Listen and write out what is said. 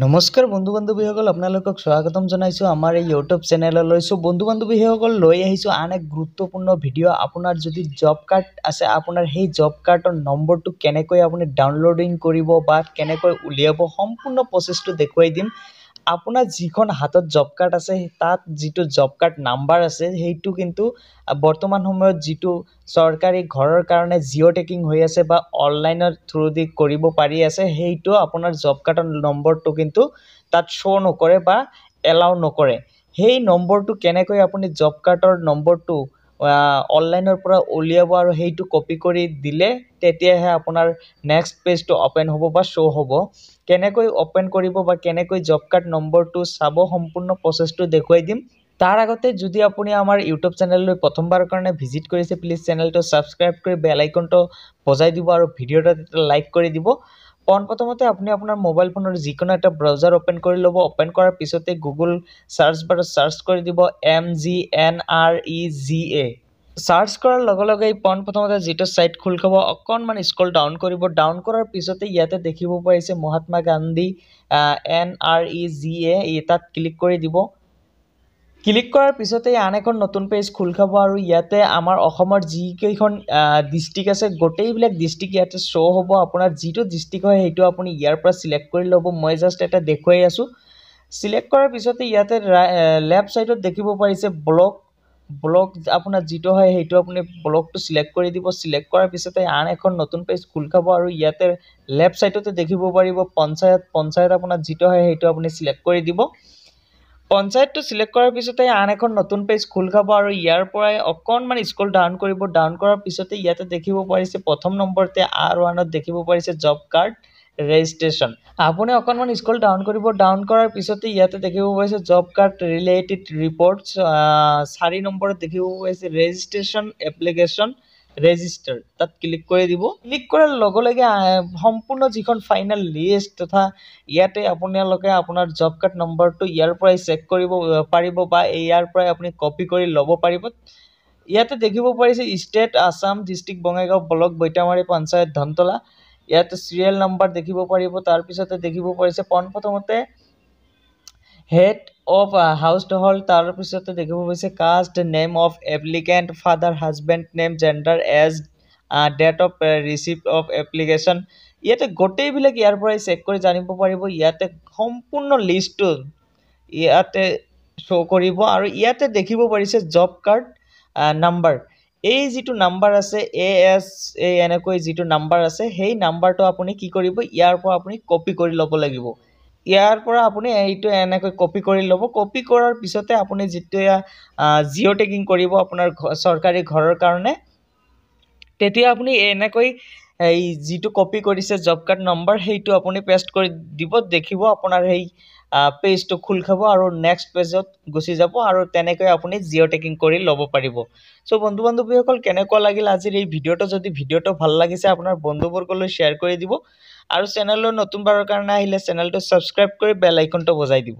নমস্কাৰ বন্ধু বান্ধৱীসকল আপোনালোকক স্বাগতম জনাইছো আমাৰ এই ইউটিউব চেনেললৈ। সো বন্ধু বান্ধৱীসকল লৈ আহিছো আন এক গুৰুত্বপূৰ্ণ ভিডিঅ'। আপোনাৰ যদি জব কাৰ্ড আছে আপোনাৰ সেই জব কাৰ্ডৰ নম্বৰটো কেনেকৈ আপুনি ডাউনলোডিং কৰিব বা কেনেকৈ উলিয়াব সম্পূৰ্ণ প্ৰচেছটো দেখুৱাই দিম। আপোনাৰ যিখন হাতত জব কাৰ্ড আছে তাত যিটো জব কাৰ্ড নাম্বাৰ আছে সেইটো কিন্তু বৰ্তমান সময়ত যিটো চৰকাৰী ঘৰৰ কাৰণে জিঅ' টেকিং হৈ আছে বা অনলাইনৰ থ্ৰু দি কৰিব পাৰি আছে সেইটো আপোনাৰ জব কাৰ্ডৰ নম্বৰটো কিন্তু তাত শ্ব' নকৰে বা এলাউ নকৰে। সেই নম্বৰটো কেনেকৈ আপুনি জব কাৰ্ডৰ নম্বৰটো অনলাইনৰ পৰা উলিয়াব আৰু সেইটো কপি কৰি দিলে তেতিয়াহে আপোনাৰ নেক্সট পেজটো ওপেন হ'ব বা শ্ব' হ'ব। কেনেকৈ ওপেন কৰিব বা কেনেকৈ জব কাৰ্ড নম্বৰটো চাব সম্পূৰ্ণ প্ৰচেছটো দেখুৱাই দিম। তাৰ আগতে যদি আপুনি আমাৰ ইউটিউব চেনেললৈ প্ৰথমবাৰৰ কাৰণে ভিজিট কৰিছে প্লিজ চেনেলটো ছাবস্ক্ৰাইব কৰি বেল আইকনটো বজাই দিব আৰু ভিডিঅ'টো লাইক কৰি দিব। পোনপ্ৰথমতে আপুনি আপোনাৰ মোবাইল ফোনৰ যিকোনো এটা ব্ৰাউজাৰ ওপেন কৰি ল'ব। ওপেন কৰাৰ পিছতে গুগল সাৰ্চ বাৰত সাৰ্চ কৰি দিব MGNREGA। সাৰ্চ কৰাৰ লগে লগে পোনপ্ৰথমতে যিটো সাইট খোল খাব অকণমান স্ক্ৰল ডাউন কৰিব। ডাউন কৰাৰ পিছতে ইয়াতে দেখিব পাৰিছে মহাত্মা গান্ধী NREGA তাত ক্লিক কৰি দিব। ক্লিক কৰাৰ পিছতে আন এখন নতুন পেজ খোল খাব আৰু ইয়াতে আমাৰ অসমৰ যিকেইখন ডিষ্ট্ৰিক্ট আছে গোটেইবিলাক ডিষ্ট্ৰিক্ট ইয়াতে শ্ব' হ'ব। আপোনাৰ যিটো ডিষ্ট্ৰিক্ট হয় সেইটো আপুনি ইয়াৰ পৰা চিলেক্ট কৰি ল'ব। মই জাষ্ট এটা দেখুৱাই আছোঁ। চিলেক্ট কৰাৰ পিছতে ইয়াতে লেফ্ট ছাইডত দেখিব পাৰিছে ব্লক আপোনাৰ যিটো হয় সেইটো আপুনি ব্লকটো চিলেক্ট কৰি দিব। চিলেক্ট কৰাৰ পিছতে আন এখন নতুন পেজ খোল খাব আৰু ইয়াতে লেফ্ট ছাইডতে দেখিব পাৰিব পঞ্চায়ত আপোনাৰ যিটো হয় সেইটো আপুনি চিলেক্ট কৰি দিব। পঞ্চায়তটো চিলেক্ট কৰাৰ পিছতে আন এখন নতুন পেজ খোল খাব আৰু ইয়াৰ পৰাই অকণমান স্ক্ৰল ডাউন কৰিব। ডাউন কৰাৰ পিছতে ইয়াতে দেখিব পাৰিছে প্ৰথম নম্বৰতে R1ত দেখিব পাৰিছে জব কাৰ্ড ৰেজিষ্ট্ৰেশ্যন। আপুনি অকণমান স্ক্ৰল ডাউন কৰিব। ডাউন কৰাৰ পিছতে ইয়াতে দেখিব পাৰিছে জব কাৰ্ড ৰিলেটেড ৰিপৰ্টছ। 4 নম্বৰত দেখিব পাৰিছে ৰেজিষ্ট্ৰেশ্যন এপ্লিকেশ্যন ৰেজিষ্টাৰ। তাত ক্লিক কৰি দিব। ক্লিক কৰাৰ লগে লগে সম্পূৰ্ণ যিখন ফাইনেল লিষ্ট তথা ইয়াতে আপোনালোকে আপোনাৰ জব কাৰ্ড নম্বৰটো ইয়াৰ পৰাই চেক কৰিব পাৰিব বা ইয়াৰ পৰাই আপুনি কপি কৰি ল'ব পাৰিব। ইয়াতে দেখিব পাৰিছে state Assam, district Bongaigaon, block Boitamari, panchayat Dhantola. ইয়াতে চিৰিয়েল নম্বৰ দেখিব পাৰিব। তাৰপিছতে দেখিব পাৰিছে পোনপ্ৰথমতে হেড অফ হাউচ হোল্ড। তাৰপিছতে দেখিব পাৰিছে caste, name of applicant, father, husband name, gender, age, date of receipt of application. ইয়াতে গোটেইবিলাক ইয়াৰ পৰাই চেক কৰি জানিব পাৰিব। ইয়াতে সম্পূৰ্ণ লিষ্টটো ইয়াতে শ্ব' কৰিব আৰু ইয়াতে দেখিব পাৰিছে জব কাৰ্ড নাম্বাৰ। এই যিটো নাম্বাৰ আছে ASA এনেকৈ যিটো নাম্বাৰ আছে সেই নাম্বাৰটো আপুনি কি কৰিব ইয়াৰ পৰা আপুনি কপি কৰি ল'ব লাগিব। ইয়াৰ পৰা আপুনি এইটো এনেকৈ কপি কৰি ল'ব। কপি কৰাৰ পিছতে আপুনি যেতিয়া জিঅ' টেকিং কৰিব আপোনাৰ চৰকাৰী ঘৰৰ কাৰণে তেতিয়া আপুনি এনেকৈ এই যিটো কপি কৰিছে জব কাৰ্ড নম্বৰ সেইটো আপুনি পেষ্ট কৰি দিব। দেখিব আপোনাৰ সেই পেজটো খোল খাব আৰু নেক্সট পেজত গুচি যাব আৰু তেনেকৈ আপুনি জিঅ' টেকিং কৰি ল'ব পাৰিব। চ' বন্ধু বান্ধৱীসকল কেনেকুৱা লাগিল আজিৰ এই ভিডিঅ'টো? যদি ভিডিঅ'টো ভাল লাগিছে আপোনাৰ বন্ধুবৰ্গলৈ শ্বেয়াৰ কৰি দিব আৰু চেনেললৈ নতুনবাৰৰ কাৰণে আহিলে চেনেলটো ছাবস্ক্ৰাইব কৰি বেল আইকনটো বজাই দিব।